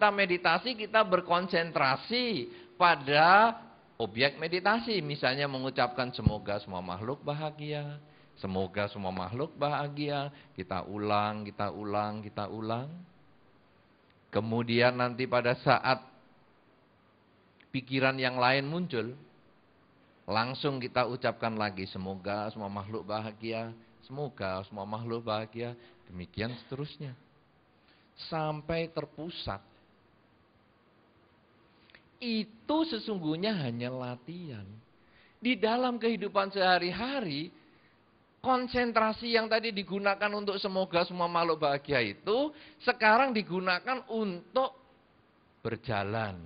kita meditasi, kita berkonsentrasi pada objek meditasi. Misalnya mengucapkan semoga semua makhluk bahagia. Semoga semua makhluk bahagia. Kita ulang, kita ulang, kita ulang. Kemudian nanti pada saat pikiran yang lain muncul, langsung kita ucapkan lagi, semoga semua makhluk bahagia, semoga semua makhluk bahagia, demikian seterusnya. Sampai terpusat. Itu sesungguhnya hanya latihan. Di dalam kehidupan sehari-hari, konsentrasi yang tadi digunakan untuk semoga semua makhluk bahagia itu, sekarang digunakan untuk berjalan.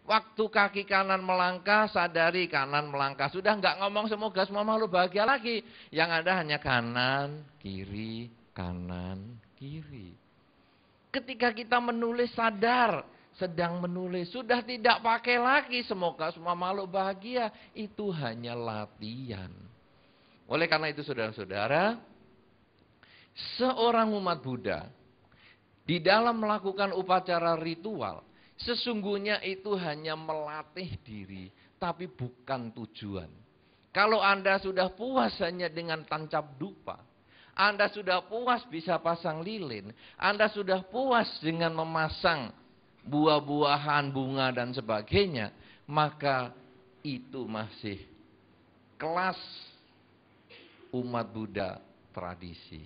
Waktu kaki kanan melangkah, sadari kanan melangkah. Sudah enggak ngomong semoga semua makhluk bahagia lagi. Yang ada hanya kanan, kiri, kanan, kiri. Ketika kita menulis sadar, sedang menulis. Sudah tidak pakai lagi semoga semua makhluk bahagia. Itu hanya latihan. Oleh karena itu saudara-saudara, seorang umat Buddha di dalam melakukan upacara ritual, sesungguhnya itu hanya melatih diri, tapi bukan tujuan. Kalau Anda sudah puas hanya dengan tancap dupa, Anda sudah puas bisa pasang lilin, Anda sudah puas dengan memasang buah-buahan, bunga dan sebagainya, maka itu masih kelas umat Buddha tradisi.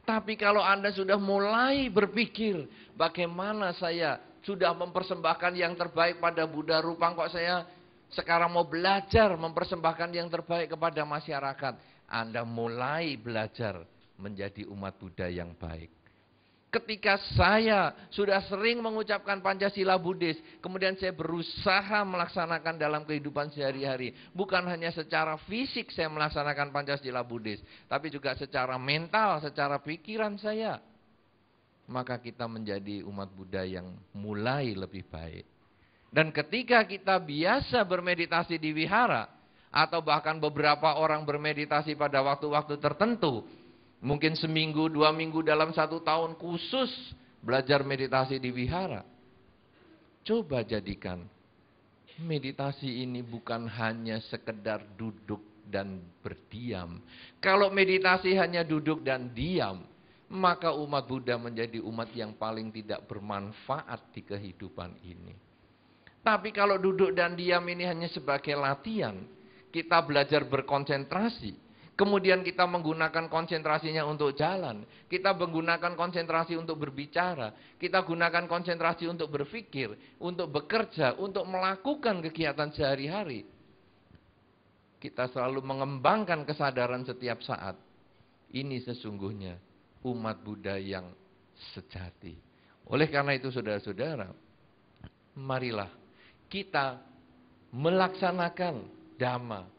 Tapi kalau Anda sudah mulai berpikir, bagaimana saya sudah mempersembahkan yang terbaik pada Buddha Rupang, kok saya sekarang mau belajar mempersembahkan yang terbaik kepada masyarakat. Anda mulai belajar menjadi umat Buddha yang baik. Ketika saya sudah sering mengucapkan Pancasila Buddhis, kemudian saya berusaha melaksanakan dalam kehidupan sehari-hari. Bukan hanya secara fisik saya melaksanakan Pancasila Buddhis, tapi juga secara mental, secara pikiran saya. Maka kita menjadi umat Buddha yang mulai lebih baik. Dan ketika kita biasa bermeditasi di wihara, atau bahkan beberapa orang bermeditasi pada waktu-waktu tertentu, mungkin seminggu, 2 minggu dalam 1 tahun khusus belajar meditasi di wihara. Coba jadikan meditasi ini bukan hanya sekedar duduk dan berdiam. Kalau meditasi hanya duduk dan diam, maka umat Buddha menjadi umat yang paling tidak bermanfaat di kehidupan ini. Tapi kalau duduk dan diam ini hanya sebagai latihan, kita belajar berkonsentrasi. Kemudian kita menggunakan konsentrasinya untuk jalan. Kita menggunakan konsentrasi untuk berbicara. Kita gunakan konsentrasi untuk berpikir, untuk bekerja, untuk melakukan kegiatan sehari-hari. Kita selalu mengembangkan kesadaran setiap saat. Ini sesungguhnya umat Buddha yang sejati. Oleh karena itu saudara-saudara, marilah kita melaksanakan Dhamma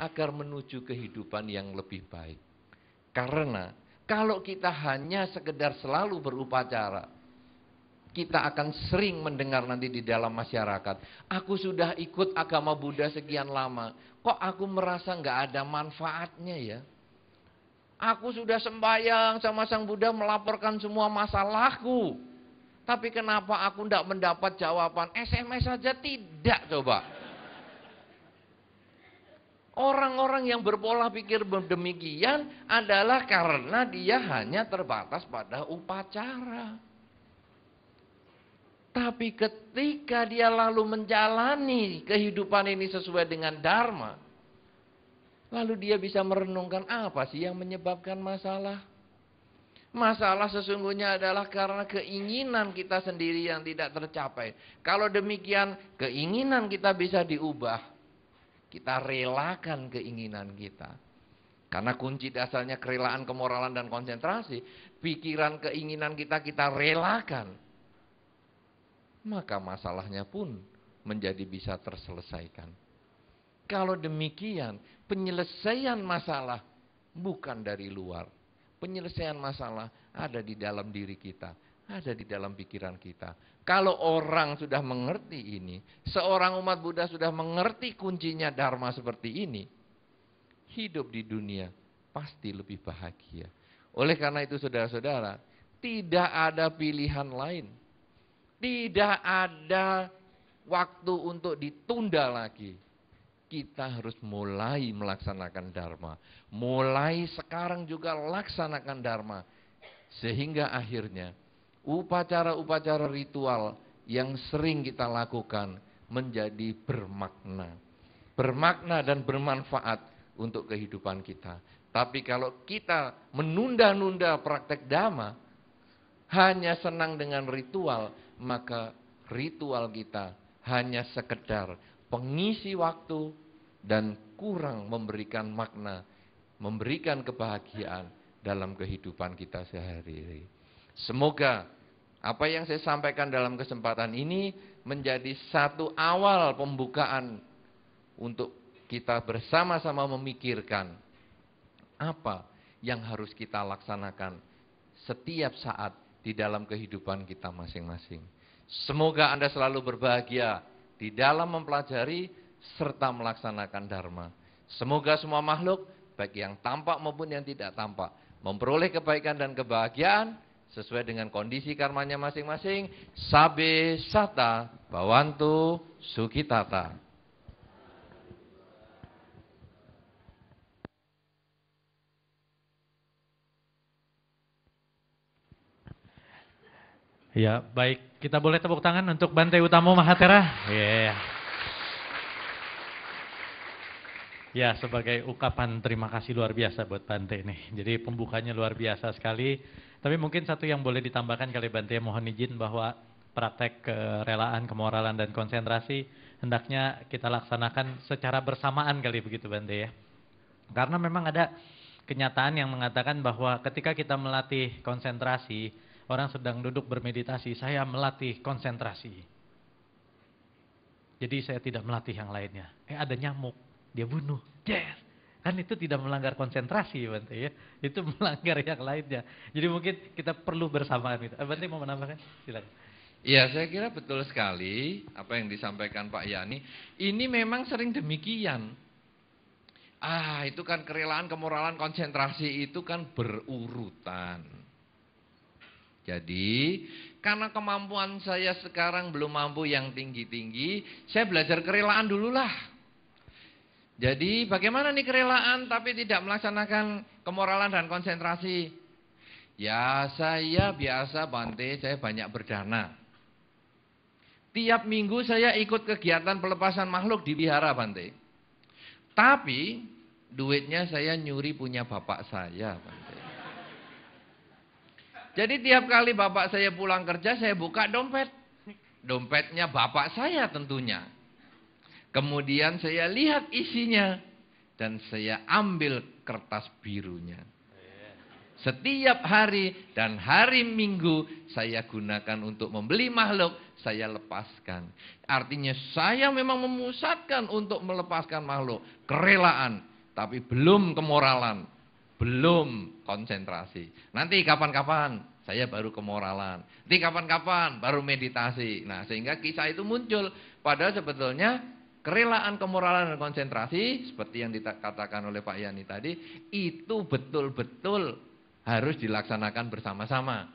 agar menuju kehidupan yang lebih baik. Karena kalau kita hanya sekedar selalu berupacara, kita akan sering mendengar nanti di dalam masyarakat, aku sudah ikut agama Buddha sekian lama, kok aku merasa nggak ada manfaatnya ya? Aku sudah sembahyang sama Sang Buddha melaporkan semua masalahku, tapi kenapa aku tidak mendapat jawaban? SMS saja tidak, coba. Orang-orang yang berpola pikir demikian adalah karena dia hanya terbatas pada upacara. Tapi ketika dia lalu menjalani kehidupan ini sesuai dengan Dharma, lalu dia bisa merenungkan apa sih yang menyebabkan masalah. Masalah sesungguhnya adalah karena keinginan kita sendiri yang tidak tercapai. Kalau demikian, keinginan kita bisa diubah. Kita relakan keinginan kita. Karena kunci dasarnya kerelaan, kemoralan, dan konsentrasi. Pikiran, keinginan kita relakan. Maka masalahnya pun menjadi bisa terselesaikan. Kalau demikian, penyelesaian masalah bukan dari luar. Penyelesaian masalah ada di dalam diri kita. Ada di dalam pikiran kita. Kalau orang sudah mengerti ini, seorang umat Buddha sudah mengerti kuncinya Dharma seperti ini, hidup di dunia pasti lebih bahagia. Oleh karena itu saudara-saudara, Tidak ada pilihan lain. Tidak ada waktu untuk ditunda lagi. Kita harus mulai melaksanakan dharma. Mulai sekarang juga laksanakan dharma. Sehingga akhirnya upacara-upacara ritual yang sering kita lakukan menjadi bermakna. Bermakna dan bermanfaat untuk kehidupan kita. Tapi kalau kita menunda-nunda praktek dhamma, hanya senang dengan ritual, maka ritual kita hanya sekedar pengisi waktu dan kurang memberikan makna, memberikan kebahagiaan dalam kehidupan kita sehari-hari. Semoga apa yang saya sampaikan dalam kesempatan ini menjadi satu awal pembukaan untuk kita bersama-sama memikirkan apa yang harus kita laksanakan setiap saat di dalam kehidupan kita masing-masing. Semoga Anda selalu berbahagia di dalam mempelajari serta melaksanakan dharma. Semoga semua makhluk, baik yang tampak maupun yang tidak tampak, memperoleh kebaikan dan kebahagiaan sesuai dengan kondisi karmanya masing-masing. Sabe sata bhavantu sukhitata. Ya, baik. Kita boleh tepuk tangan untuk Bante Utamo Mahathera. Yeah. Ya, sebagai ungkapan terima kasih luar biasa buat Bante nih. Jadi pembukanya luar biasa sekali. Tapi mungkin satu yang boleh ditambahkan kali Bante, mohon izin bahwa praktek kerelaan, kemoralan, dan konsentrasi hendaknya kita laksanakan secara bersamaan kali begitu Bante ya. Karena memang ada kenyataan yang mengatakan bahwa ketika kita melatih konsentrasi, orang sedang duduk bermeditasi, saya melatih konsentrasi. Jadi saya tidak melatih yang lainnya. Ada nyamuk, dia bunuh. Yes. Kan itu tidak melanggar konsentrasi Bante ya. Itu melanggar yang lainnya. Jadi mungkin kita perlu bersamaan itu. Bante mau menambahkan? Silakan. Ya, saya kira betul sekali apa yang disampaikan Pak Yani. Ini memang sering demikian. Itu kan kerelaan, kemoralan, konsentrasi itu kan berurutan. Jadi, karena kemampuan saya sekarang belum mampu yang tinggi-tinggi, saya belajar kerelaan dululah. Jadi, bagaimana nih kerelaan tapi tidak melaksanakan kemoralan dan konsentrasi? Ya, saya biasa Bante, saya banyak berdana. Tiap minggu saya ikut kegiatan pelepasan makhluk di wihara Bante. Tapi, duitnya saya nyuri punya bapak saya Bante. Jadi tiap kali bapak saya pulang kerja, saya buka dompet. Dompetnya bapak saya tentunya. Kemudian saya lihat isinya. Dan saya ambil kertas birunya. Setiap hari dan hari Minggu saya gunakan untuk membeli makhluk, saya lepaskan. Artinya saya memang memusatkan untuk melepaskan makhluk. Kerelaan, tapi belum kemoralan. Belum konsentrasi. Nanti kapan-kapan saya baru kemoralan. Nanti kapan-kapan baru meditasi. Nah, sehingga kisah itu muncul. Padahal sebetulnya kerelaan, kemoralan, dan konsentrasi seperti yang dikatakan oleh Pak Yani tadi, itu betul-betul harus dilaksanakan bersama-sama.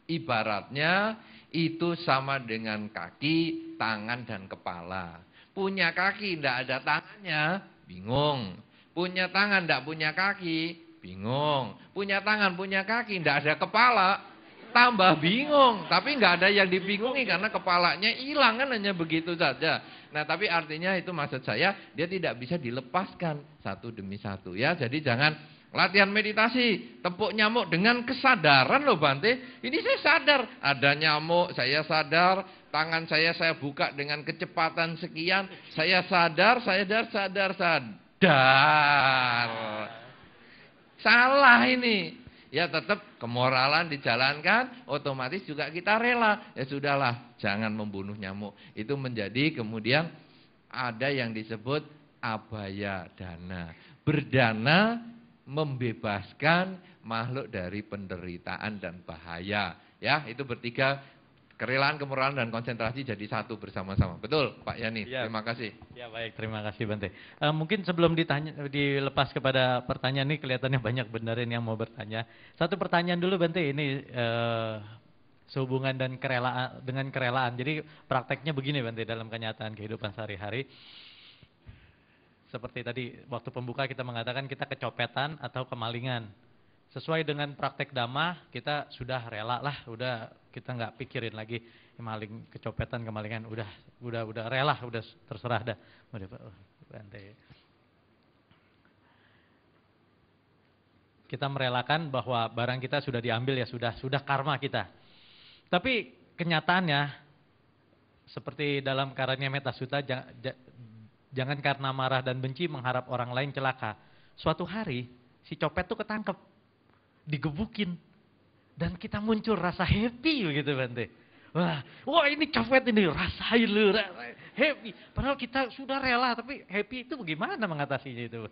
Ibaratnya itu sama dengan kaki, tangan, dan kepala. Punya kaki tidak ada tangannya, bingung. Punya tangan tidak punya kaki, bingung. Punya tangan, punya kaki, tidak ada kepala, tambah bingung. Tapi nggak ada yang dibingungi karena kepalanya hilang kan, hanya begitu saja. Nah, tapi artinya itu maksud saya, dia tidak bisa dilepaskan satu demi satu ya. Jadi jangan latihan meditasi, tepuk nyamuk dengan kesadaran loh Bante. Ini saya sadar ada nyamuk, saya sadar. Tangan saya buka dengan kecepatan sekian. Saya sadar. Salah ini. Ya tetap kemoralan dijalankan, otomatis juga kita rela. Ya sudahlah, jangan membunuh nyamuk. Itu menjadi kemudian ada yang disebut abhaya dana. Berdana membebaskan makhluk dari penderitaan dan bahaya. Ya, itu bertiga Kerelaan, kemurahan, dan konsentrasi jadi satu bersama-sama. Betul, Pak Yani. Ya. Terima kasih. Ya baik, terima kasih Bante. Mungkin sebelum dilepas kepada pertanyaan ini, kelihatannya banyak benerin yang mau bertanya. Satu pertanyaan dulu Bante, ini sehubungan dan dengan kerelaan. Jadi prakteknya begini Bante dalam kenyataan kehidupan sehari-hari. Seperti tadi waktu pembuka kita mengatakan kita kecopetan atau kemalingan. Sesuai dengan praktek Dhamma, kita sudah rela lah, udah kita nggak pikirin lagi maling, kecopetan, kemalingan, udah rela, udah terserah dah. Kita merelakan bahwa barang kita sudah diambil, ya sudah karma kita. Tapi kenyataannya seperti dalam Karanya Metta Sutta, jangan karena marah dan benci mengharap orang lain celaka. Suatu hari si copet tuh ketangkep, digebukin, dan kita muncul rasa happy begitu Bante. Wah ini copet ini, rasain lu, happy. Padahal kita sudah rela, tapi happy itu bagaimana mengatasinya itu?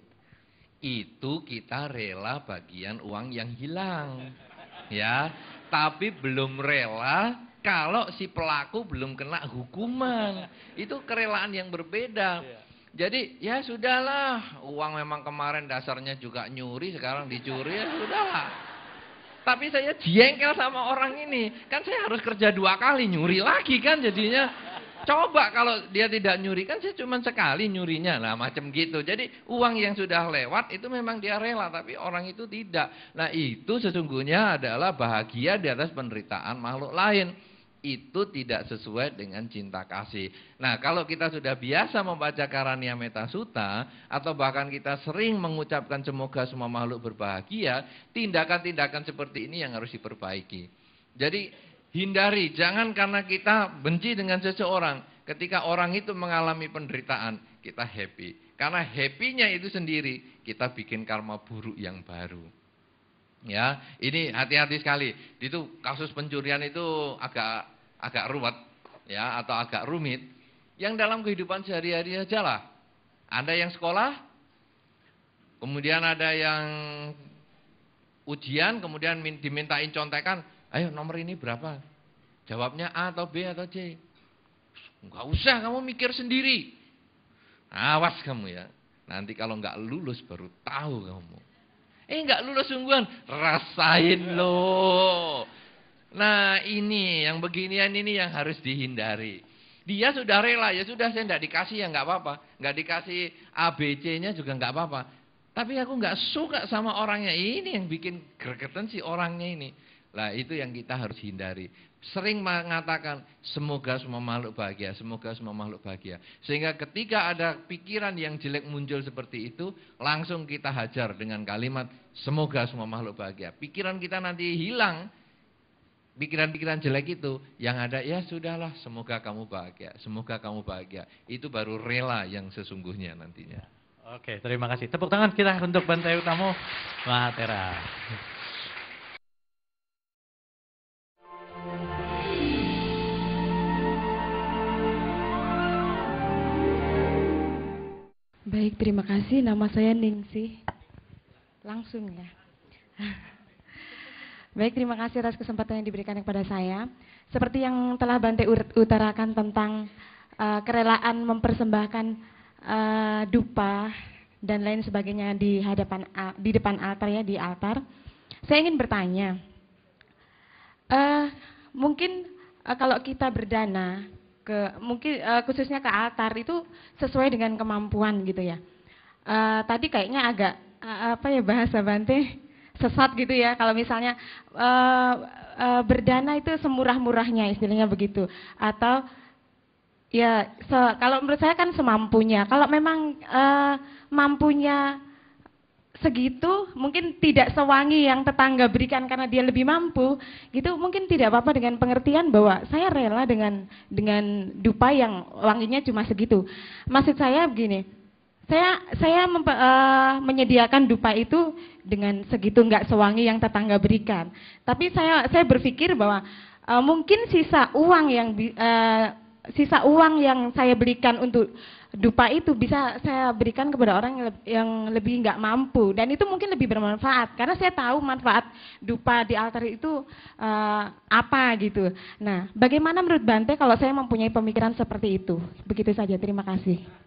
Itu kita rela bagian uang yang hilang, ya. Tapi belum rela kalau si pelaku belum kena hukuman. Itu kerelaan yang berbeda. Jadi ya sudahlah, uang memang kemarin dasarnya juga nyuri, sekarang dicuri, ya sudahlah. Tapi saya jengkel sama orang ini, kan saya harus kerja 2 kali, nyuri lagi kan jadinya. Coba kalau dia tidak nyuri, kan saya cuma sekali nyurinya, nah macam gitu. Jadi uang yang sudah lewat itu memang dia rela, tapi orang itu tidak. Nah itu sesungguhnya adalah bahagia di atas penderitaan makhluk lain. Itu tidak sesuai dengan cinta kasih. Nah kalau kita sudah biasa membaca Karanya Metta Sutta, atau bahkan kita sering mengucapkan semoga semua makhluk berbahagia, tindakan-tindakan seperti ini yang harus diperbaiki. Jadi hindari, jangan karena kita benci dengan seseorang, ketika orang itu mengalami penderitaan, kita happy. Karena happy-nya itu sendiri, kita bikin karma buruk yang baru. Ya, ini hati-hati sekali. Itu kasus pencurian itu agak ruwet, ya, atau agak rumit. Yang dalam kehidupan sehari-hari aja lah. Ada yang sekolah, kemudian ada yang ujian, kemudian dimintain contekan, ayo nomor ini berapa? Jawabnya A atau B atau C. Enggak usah, kamu mikir sendiri. Awas kamu ya. Nanti kalau enggak lulus baru tahu kamu. Enggak lulus sungguhan, rasain loh. Nah ini, yang beginian ini yang harus dihindari. Dia sudah rela, ya sudah saya enggak dikasih ya enggak apa-apa. Enggak dikasih A, B, C-nya juga enggak apa-apa. Tapi aku enggak suka sama orangnya. Ini yang bikin gregetan si orangnya ini. Nah itu yang kita harus hindari. Sering mengatakan semoga semua makhluk bahagia, semoga semua makhluk bahagia. Sehingga ketika ada pikiran yang jelek muncul seperti itu, langsung kita hajar dengan kalimat semoga semua makhluk bahagia. Pikiran kita nanti hilang, pikiran-pikiran jelek itu, yang ada ya sudahlah, semoga kamu bahagia, semoga kamu bahagia. Itu baru rela yang sesungguhnya nantinya. Oke, terima kasih. Tepuk tangan kita untuk Bante Utamo Mahatera. Baik, terima kasih. Nama saya Ningsih. Langsung ya. Baik, terima kasih atas kesempatan yang diberikan kepada saya. Seperti yang telah Bante utarakan tentang kerelaan mempersembahkan dupa dan lain sebagainya di depan altar ya, di altar. Saya ingin bertanya, mungkin kalau kita berdana mungkin khususnya ke altar itu sesuai dengan kemampuan gitu ya. Tadi kayaknya agak apa ya bahasa Bante sesat gitu ya. Kalau misalnya berdana itu semurah-murahnya istilahnya begitu. Atau ya kalau menurut saya kan semampunya. Kalau memang mampunya segitu, mungkin tidak sewangi yang tetangga berikan karena dia lebih mampu, gitu mungkin tidak apa-apa dengan pengertian bahwa saya rela dengan dupa yang wanginya cuma segitu. Maksud saya begini, saya menyediakan dupa itu dengan segitu nggak sewangi yang tetangga berikan. Tapi saya berpikir bahwa mungkin sisa uang yang sisa uang yang saya berikan untuk dupa itu bisa saya berikan kepada orang yang lebih nggak mampu, dan itu mungkin lebih bermanfaat karena saya tahu manfaat dupa di altar itu apa gitu. Nah, bagaimana menurut Bante kalau saya mempunyai pemikiran seperti itu? Begitu saja, terima kasih.